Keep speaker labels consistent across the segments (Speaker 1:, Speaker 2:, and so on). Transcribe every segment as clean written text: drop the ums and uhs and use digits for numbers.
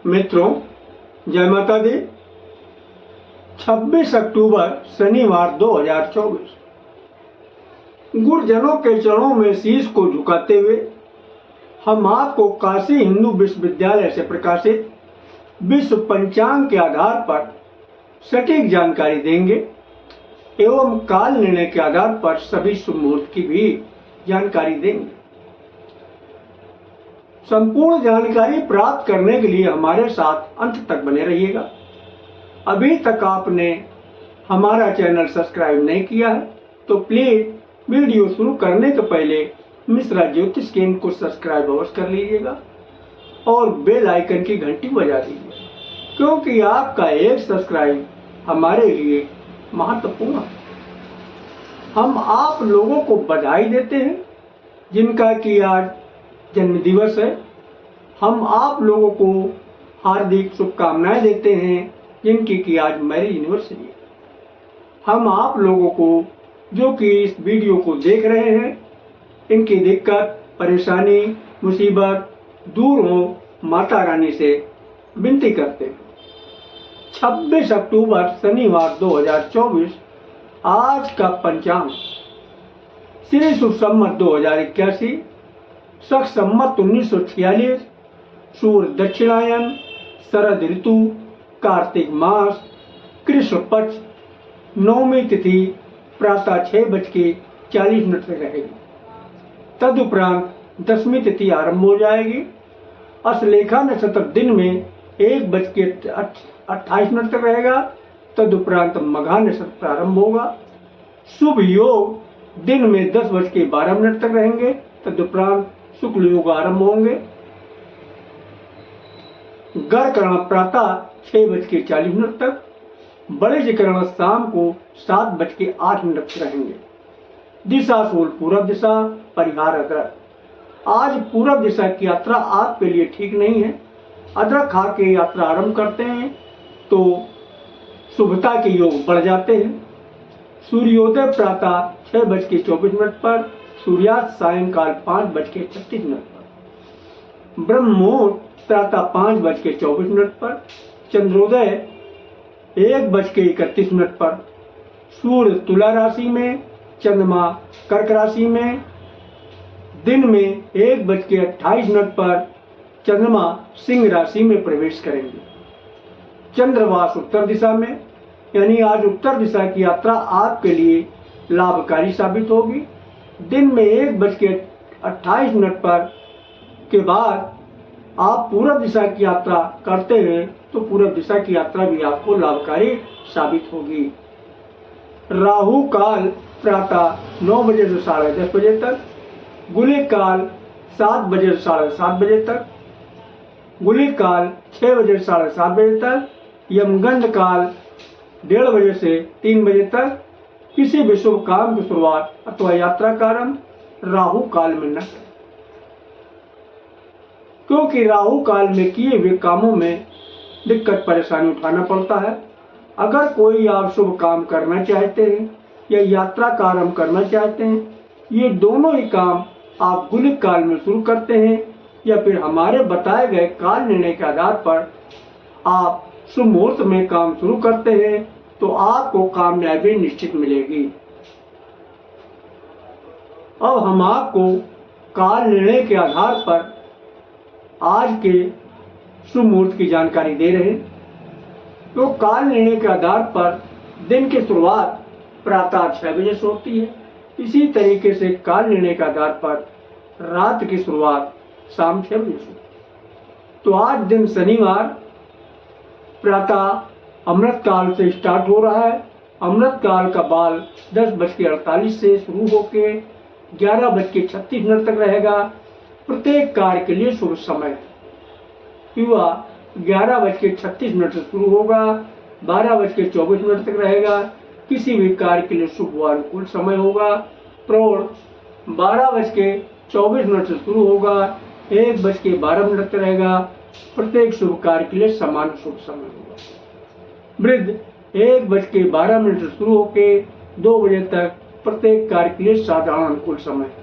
Speaker 1: मित्रों, जय माता दी। 26 अक्टूबर शनिवार 2024। गुरुजनों के चरणों में शीश को झुकाते हुए हम आपको काशी हिंदू विश्वविद्यालय से प्रकाशित विश्व पंचांग के आधार पर सटीक जानकारी देंगे एवं काल निर्णय के आधार पर सभी शुभ मुहूर्त की भी जानकारी देंगे। संपूर्ण जानकारी प्राप्त करने के लिए हमारे साथ अंत तक बने रहिएगा। अभी तक आपने हमारा चैनल सब्सक्राइब नहीं किया है तो प्लीज वीडियो शुरू करने के पहले मिश्रा ज्योतिष केंद्र को सब्सक्राइब अवश्य कर लीजिएगा और बेल आइकन की घंटी बजा दीजिए, क्योंकि आपका एक सब्सक्राइब हमारे लिए महत्वपूर्ण है। हम आप लोगों को बधाई देते हैं जिनका कि आज जन्म दिवस है। हम आप लोगों को हार्दिक शुभकामनाएं देते हैं जिनकी कि आज मैरिज एनिवर्सरी है। हम आप लोगों को जो कि इस वीडियो को देख रहे हैं, इनकी दिक्कत, परेशानी, मुसीबत दूर हो माता रानी से विनती करते हैं। 26 अक्टूबर शनिवार 2024 आज का पंचांग श्री शुभ संवत 2081, शक संवत 1946, सूर्य दक्षिणायन, शरद ऋतु, कार्तिक मास, कृष्ण पक्ष, नवमी तिथि प्रातः 6:40 तक रहेगी। तदुपरांत दसवीं तिथि आरंभ हो जाएगी। अश्लेषा नक्षत्र दिन में 1:28 तक रहेगा। तदुपरांत मघा नक्षत्र प्रारंभ होगा। शुभ योग दिन में 10:12 तक रहेंगे। तदुपरांत शुक्ल योग आरंभ होंगे। गर्करण प्रातः 6:40 तक, बड़े जिकरण शाम को 7:08 तक रहेंगे। दिशा सूल पूर्व दिशा, परिहार अदरक। आज पूर्व दिशा की यात्रा आपके लिए ठीक नहीं है। अदरक खा के यात्रा आरंभ करते हैं तो शुभता के योग बढ़ जाते हैं। सूर्योदय प्रातः 6:24 पर, सूर्यास्त सायंकाल 5:36 पर, ब्रह्म मुहूर्त प्रातः 5:24 पर, चंद्रोदय 1:31 पर, सूर्य तुला राशि में, चंद्रमा कर्क राशि में। दिन में 1:28 पर चंद्रमा सिंह राशि में प्रवेश करेंगे। चंद्रवास उत्तर दिशा में, यानी आज उत्तर दिशा की यात्रा आपके लिए लाभकारी साबित होगी। दिन में 1:28 पर के बाद आप पूर्व दिशा की यात्रा करते हैं तो पूर्व दिशा की यात्रा भी आपको लाभकारी साबित होगी। राहु काल प्रातः 9 बजे से 10:30 बजे तक, गुलिक काल 7 बजे से 7:30 बजे तक, गुलिक काल 6 बजे से 7:30 बजे तक, यमगंड काल 1:30 बजे से 3 बजे तक। किसी भी शुभ काम की शुरुआत अथवा यात्रा का आरंभ राहु काल में न करें, क्योंकि राहु काल में किए हुए कामों में दिक्कत परेशानी उठाना पड़ता है। अगर कोई आप शुभ काम करना चाहते हैं या यात्रा का आरंभ करना चाहते हैं, ये दोनों ही काम आप गुलिक काल में शुरू करते हैं या फिर हमारे बताए गए काल निर्णय के आधार पर आप शुभ मुहूर्त में काम शुरू करते हैं तो आपको कामयाबी निश्चित मिलेगी। अब हम आपको काल निर्णय के आधार पर आज के शुभ मुहूर्त की जानकारी दे रहे हैं। तो काल निर्णय के आधार पर दिन की शुरुआत प्रातः 6 बजे से होती है। इसी तरीके से काल निर्णय के आधार पर रात की शुरुआत शाम 6 बजे से। तो आज दिन शनिवार प्रातः अमृत काल से स्टार्ट हो रहा है। अमृत काल का बाल 10:48 से शुरू होकर 11:36 तक रहेगा। प्रत्येक कार्य के लिए शुभ समय है। युवा 11:36 से शुरू होगा, 12:24 तक रहेगा। किसी भी कार्य के लिए शुभ व अनुकूल समय होगा। प्रौढ़ 12:24 से शुरू होगा, 1:12 तक रहेगा। प्रत्येक शुभ कार्य के लिए समान शुभ समय होगा। वृद्ध 1:12 से शुरू होकर 2 बजे तक प्रत्येक कार्य के लिए साधारण अनुकूल समय है।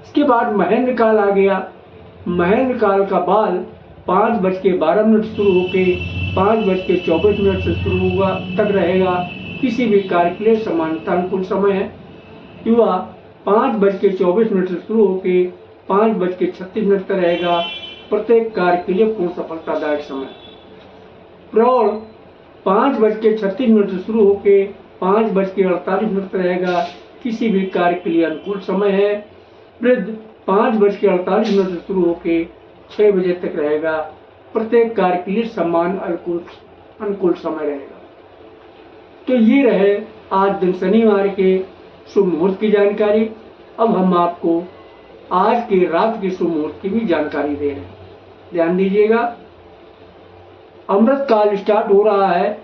Speaker 1: इसके बाद महेंद्र काल आ गया। महेंद्र काल का बाल 5:12 शुरू होकर 5:24 से शुरू होगा तक रहेगा, किसी भी कार्य के लिए समानतानुकूल समय है। युवा 5:24 से शुरू होकर 5:36 तक रहेगा, प्रत्येक कार्य के लिए पूर्ण सफलतादायक समय। प्रौढ़ 5:36 से शुरू होकर 5:48 तक रहेगा, किसी भी कार्य के लिए अनुकूल समय है। वृद्ध 5:48 से शुरू होकर 6 बजे तक रहेगा, प्रत्येक कार्य के लिए समान अनुकूल समय रहेगा। तो ये रहे आज दिन शनिवार के शुभ मुहूर्त की जानकारी। अब हम आपको आज की रात की शुभ मुहूर्त की भी जानकारी दे रहे हैं, ध्यान दीजिएगा। अमृत काल स्टार्ट हो रहा है।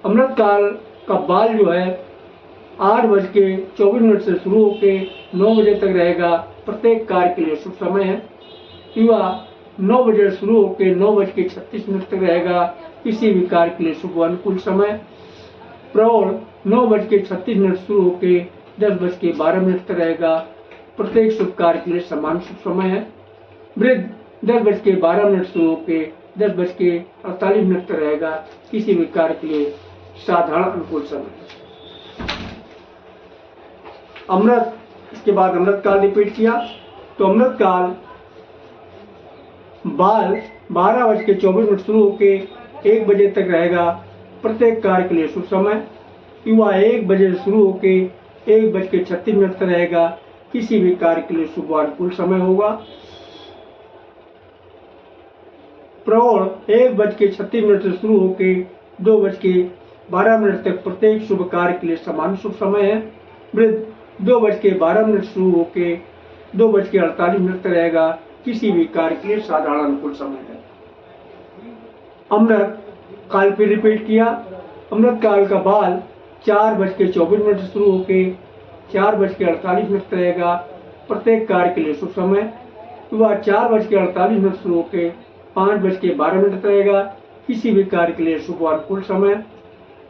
Speaker 1: अमृत काल का बाल जो है 8:24 से शुरू होकर 9 बजे तक रहेगा, प्रत्येक कार्य के लिए शुभ समय है। युवा 9 बजे शुरू होकर 9:36 तक रहेगा, किसी भी कार्य के लिए शुभ अनुकूल समय। प्रौढ़ 9:36 शुरू होकर 10:12 तक रहेगा, प्रत्येक शुभ कार्य के लिए समान शुभ समय है। वृद्ध 10:12 शुरू होकर 10:48 तक रहेगा, किसी भी कार्य के लिए साधारण अनुकूल समय। अमृत, इसके बाद अमृत काल रिपीट किया तो अमृत काल बाल 12:24 शुरू होकर 1 बजे तक रहेगा, प्रत्येक कार्य के लिए शुभ समय। युवा 1 बजे शुरू होकर 1:36 तक रहेगा, किसी भी कार्य के लिए शुभ अनुकूल समय होगा। प्रौढ़ 1:36 से शुरू होकर 2:12 तक प्रत्येक शुभ कार्य के लिए समान शुभ समय है। वृद्ध 2:12 शुरू होकर 2:48 तक रहेगा, किसी भी कार्य के लिए साधारण अनुकूल समय है। अमृत काल फिर रिपीट किया। अमृत काल का बाल 4:24 से शुरू होकर 4:48 तक रहेगा, प्रत्येक कार्य के लिए शुभ समय। वह 4:48 शुरू होकर 5:12 तक रहेगा, किसी भी कार्य के लिए शुभ अनुकूल समय।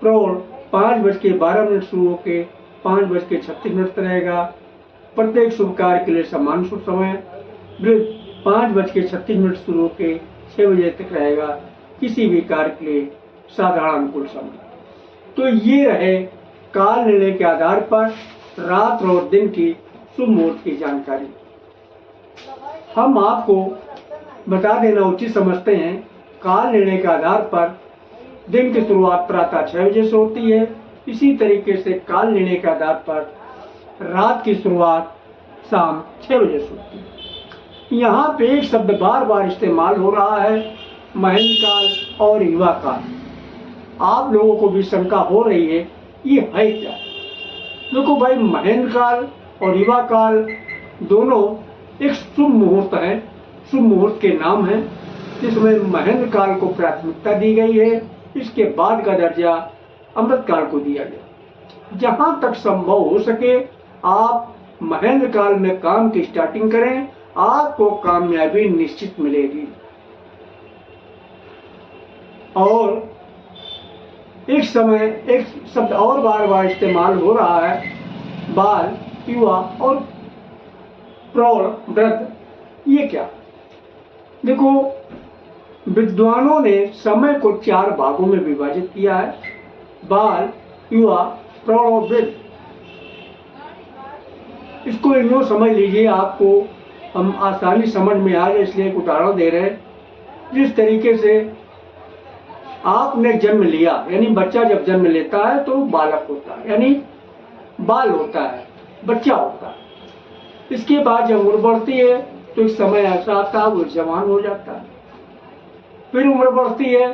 Speaker 1: प्रौढ़ 5:12 शुरू होकर 5:36 तक रहेगा, प्रत्येक शुभ कार्य के लिए समान शुभ समय। वृद्ध 5:36 शुरू होकर 6 बजे तक रहेगा, किसी भी कार्य के लिए साधारण अनुकूल समय। तो ये रहे काल निर्णय के आधार पर रात और दिन की शुभ मुहूर्त की जानकारी। हम आपको बता देना उचित समझते हैं, काल निर्णय के आधार पर दिन की शुरुआत प्रातः 6 बजे से होती है। इसी तरीके से काल निर्णय के आधार पर रात की शुरुआत शाम 6 बजे से होती है। यहाँ पे एक शब्द बार बार इस्तेमाल हो रहा है, महेंद्र काल और युवा काल। आप लोगों को भी शंका हो रही है ये है क्या। देखो भाई, महेंद्र काल और युवा काल दोनों एक शुभ मुहूर्त है, शुभ मुहूर्त के नाम है, जिसमें महेंद्र काल को प्राथमिकता दी गई है। इसके बाद का दर्जा अमृत काल को दिया गया। जहां तक संभव हो सके आप महेंद्र काल में काम की स्टार्टिंग करें, आपको कामयाबी निश्चित मिलेगी। और एक शब्द और बार बार इस्तेमाल हो रहा है, बाल, युवा और प्रौढ़, वृद्ध। ये क्या? देखो, विद्वानों ने समय को 4 भागों में विभाजित किया है, बाल, युवा, प्रौढ़ और वृद्ध। इसको यूँ समझ लीजिए, आपको हम आसानी समझ में आ जाए इसलिए एक उदाहरण दे रहे हैं। जिस तरीके से आपने जन्म लिया, यानी बच्चा जब जन्म लेता है तो बालक होता है, यानी बाल होता है, बच्चा होता है। इसके बाद जब उम्र बढ़ती है तो एक समय ऐसा आता है वो जवान हो जाता है। फिर उम्र बढ़ती है,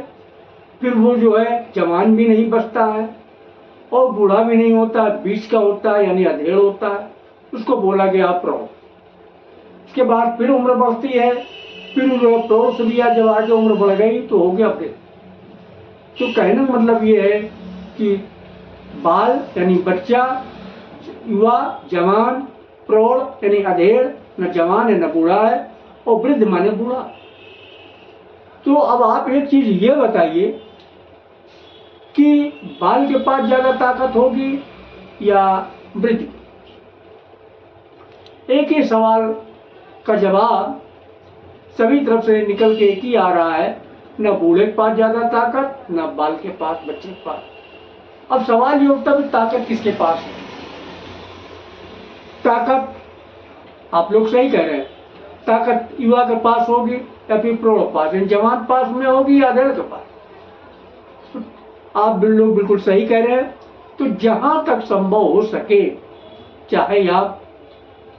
Speaker 1: फिर वो जो है जवान भी नहीं बचता है और बूढ़ा भी नहीं होता है, बीच का होता है, यानी अधेड़ होता है। उसको बोला गया प्रौढ़। उसके बाद फिर उम्र बढ़ती है, फिर जो है प्रौढ़ से भी जब आगे उम्र बढ़ गई तो हो गया वृद्ध। तो कहने का मतलब ये है कि बाल यानी बच्चा, युवा, जवान, प्रौढ़ यानी अधेड़, न जवान है न बूढ़ा है, और वृद्ध माने बूढ़ा। तो अब आप एक चीज ये बताइए कि बाल के पास ज्यादा ताकत होगी या वृद्ध की? एक ही सवाल का जवाब सभी तरफ से निकल के एक ही आ रहा है, न बूढ़े के पास ज्यादा ताकत, न बाल के पास, बच्चे के पास। अब सवाल ये उठता है ताकत किसके पास है? ताकत आप लोग सही कह रहे हैं, ताकत युवा के पास होगी या फिर प्रौढ़ पास, जवान पास में होगी या अधेड़ के पास। आप लोग बिल्कुल सही कह रहे हैं। तो जहां तक संभव हो सके, चाहे आप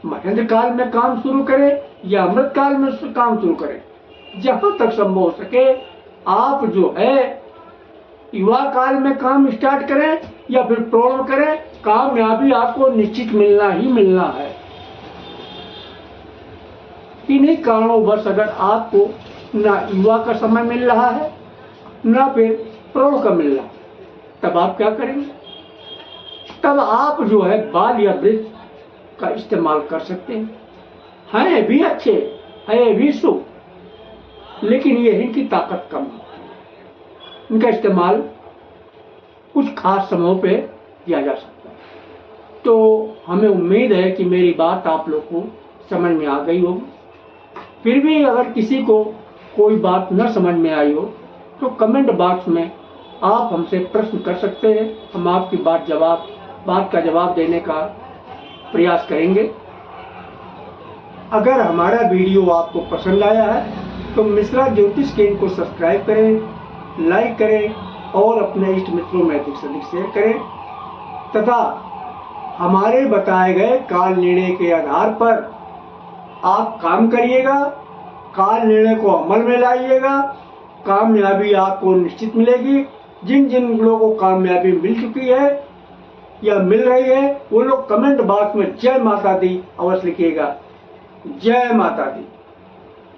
Speaker 1: महेंद्र काल में काम शुरू करें या अमृत काल में काम शुरू करें, जहां तक संभव हो सके आप जो है युवा काल में काम स्टार्ट करें या फिर प्रौढ़ में करें, कामयाबी आपको निश्चित मिलना ही मिलना है। इन्हीं कारणोंवश अगर आपको ना युवा का समय मिल रहा है ना फिर प्रौढ़ का मिल रहा है, तब आप क्या करेंगे? तब आप जो है बाल या वृद्ध का इस्तेमाल कर सकते हैं भी अच्छे, है भी शुभ, लेकिन ये है इनकी ताकत कम है। इनका इस्तेमाल कुछ खास समयों पे किया जा सकता है। तो हमें उम्मीद है कि मेरी बात आप लोग को समझ में आ गई होगी। फिर भी अगर किसी को कोई बात न समझ में आई हो तो कमेंट बॉक्स में आप हमसे प्रश्न कर सकते हैं। हम आपकी बात का जवाब देने का प्रयास करेंगे। अगर हमारा वीडियो आपको पसंद आया है तो मिश्रा ज्योतिष केंद्र को सब्सक्राइब करें, लाइक करें और अपने इष्ट मित्रों में अधिक से अधिक शेयर करें तथा हमारे बताए गए काल निर्णय के आधार पर आप काम करिएगा, काल निर्णय को अमल में लाइएगा, कामयाबी आपको निश्चित मिलेगी। जिन जिन लोगों को कामयाबी मिल चुकी है या मिल रही है वो लोग कमेंट बॉक्स में जय माता दी अवश्य लिखिएगा। जय माता दी।